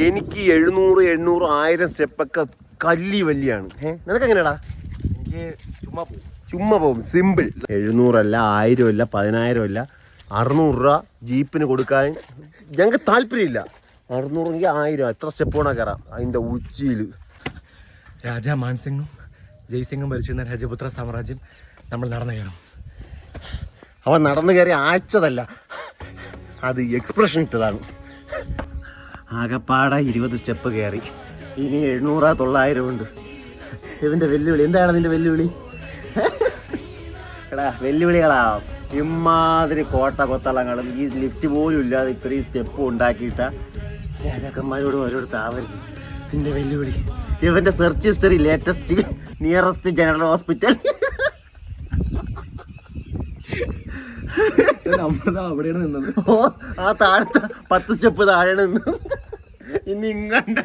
എനിക്ക് 700, 800, 1000 സ്റ്റെപ്പൊക്കെ കല്ലി വലിയാണ്. നിനക്ക് എങ്ങനെയാടാ? എനിക്ക് ചുമ്മാ പോകും, സിമ്പിൾ. 700 അല്ല, 1000 അല്ല, 10,000 അല്ല, 600 രൂപ ജീപ്പിന് കൊടുക്കാൻ ഞങ്ങൾക്ക് താല്പര്യമില്ല. 600 എങ്കിൽ 1000, എത്ര സ്റ്റെപ്പ് വേണം കയറാം അതിൻ്റെ ഉച്ചിയിൽ. രാജാ മാൻസിംഗും ജയ്സിംഗും ഭരിച്ചിരുന്ന രാജപുത്ര സാമ്രാജ്യം നമ്മൾ നടന്നു കയറും. അവൻ നടന്നു കയറി ആഴ്ചതല്ല, അത് എക്സ്പ്രഷൻ ഇട്ടതാണ്. ആകപ്പാടെ 20 സ്റ്റെപ്പ് കയറി. ഇനി 700, 900 ഉണ്ട്. ഇതിൻ്റെ വെല്ലുവിളി എന്താണ്? നിന്റെ വെല്ലുവിളി? എടാ വെല്ലുവിളികളാ ഇമാതിരി കോട്ട കൊത്തളങ്ങളും ഈ ലിഫ്റ്റ് പോലും ഇല്ലാതെ ഇത്രയും സ്റ്റെപ്പ് ഉണ്ടാക്കിയിട്ട രാജാക്കന്മാരോടും ഓരോരുത്തർ ആവരുത്. നിന്റെ വെല്ലുവിളി ഇവന്റെ search history latest nearest general hospital. അവിടെയാണ് നിന്നത്. ഓ ആ താഴത്തെ 10 സ്റ്റെപ്പ് താഴെ നിന്ന് ഇനി ഇങ്ങോട്ട്